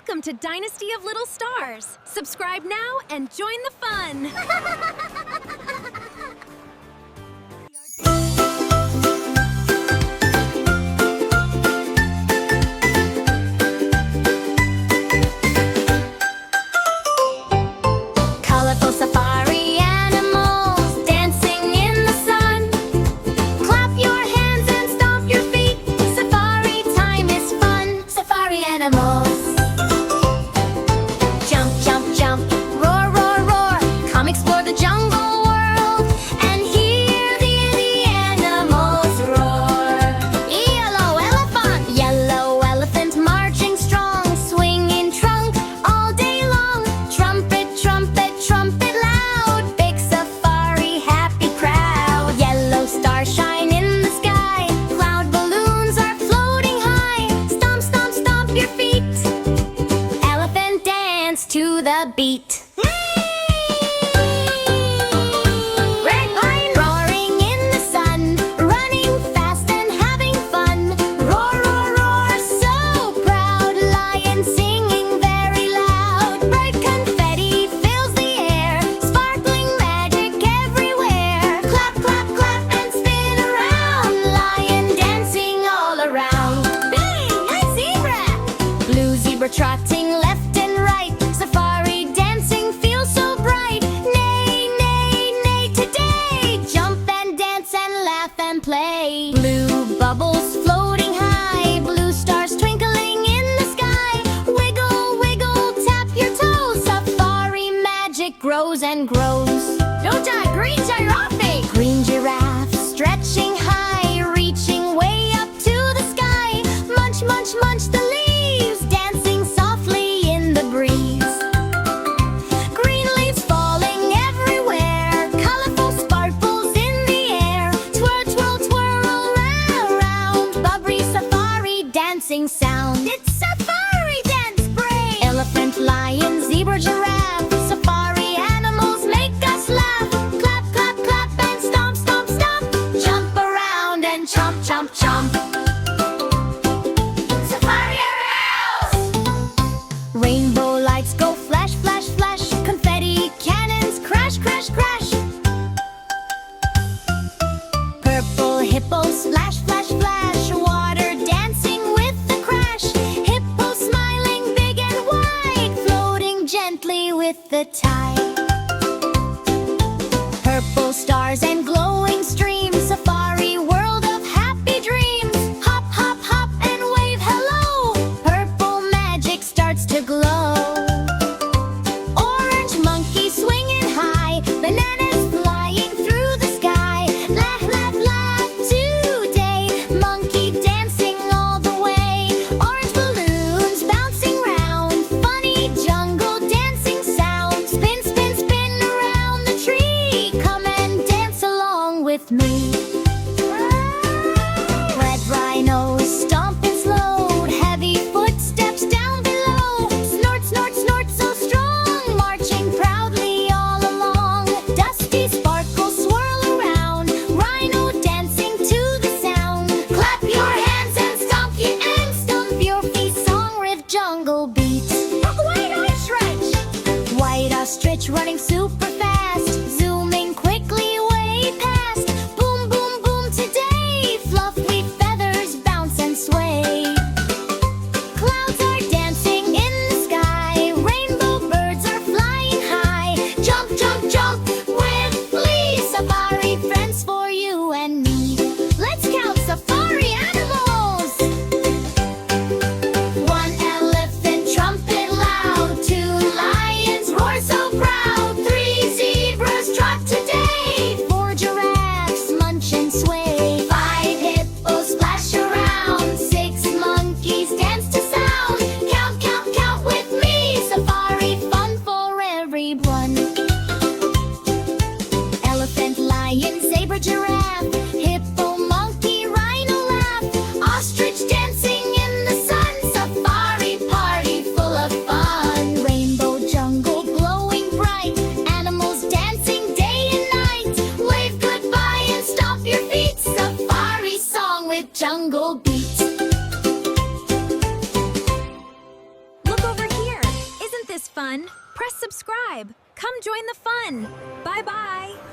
Welcome to Dynasty of Little Stars. Subscribe now and join the fun. Colorful safari animals dancing in the sun. Clap your hands and stomp your feet. Safari time is fun. Safari animals. Jump, jump, jump, roar, roar, roar. Come explore the jungle world and hear the animals roar. Yellow elephant marching strong, swinging trunk all day long. Trumpet, trumpet, trumpet loud, big safari happy crowd. Yellow stars shine in the sky, cloud balloons are floating high. Stomp, stomp, stomp your feet. Elephant dance to the beat. Red pine roaring in the sun, running fast and having fun. Roar, roar, roar, so proud. Lion singing very loud. Bright confetti fills the air, sparkling magic everywhere. Clap, clap, clap and spin around. Lion dancing all around. Bang! A zebra! Blue zebra trotting left and right. Safari dancing feels so bright. Neigh, neigh, neigh today. Jump and dance and laugh and play. Blue bubbles floating high. Blue stars twinkling in the sky. Wiggle, wiggle, tap your toes. Safari magic grows and grows. Don't die, green giraffe! Green giraffe stretching high, reaching way up to the sky. Munch, munch, munch the leaves, dancing softly in the breeze. Green leaves falling everywhere, colorful sparkles in the air. Twirl, twirl, twirl, round, round, bubbly safari dancing sound. It's safari dance break! Elephant, lion, zebra, giraffe, safari animals make us laugh. Clap, clap, clap and stomp, stomp, stomp. Jump around and chomp, chomp, chomp. Safari animals! Rainbow lights go flash, flash, flash. Confetti cannons crash, crash, crash. Purple hippo splash, flash, flash. Water dancing with the crash. Hippo smiling big and wide, floating gently with the tide. Purple stars and glowing streams, safari world of happy dreams. Hop, hop, hop and wave hello. Purple magic starts to glow. Orange monkey swinging high, bananas flying through the sky. Laugh, laugh, laugh today, monkey dancing all the way. Orange balloons bouncing round, funny jungle dancing sound. Spin, spin, spin around the tree, come and dance along with me. Red rhinos stomping slow, heavy footsteps down below. Snort, snort, snort so strong, marching proudly all along. Dusty sparkles swirl around, rhino dancing to the sound. Clap your hands and stomp your feet, song with jungle beat. White ostrich! White ostrich running super fast, zooming quickly way past. Boom, boom, boom today, fluffy feathers bounce and sway. Clouds are dancing in the sky, rainbow birds are flying high. Jump, jump, jump with glee, safari friends for you and me. Let's count safari animals. 1 elephant trumpet loud, 2 lions roar so proud, 3 zebra fun, press subscribe. Come join the fun. Bye-bye.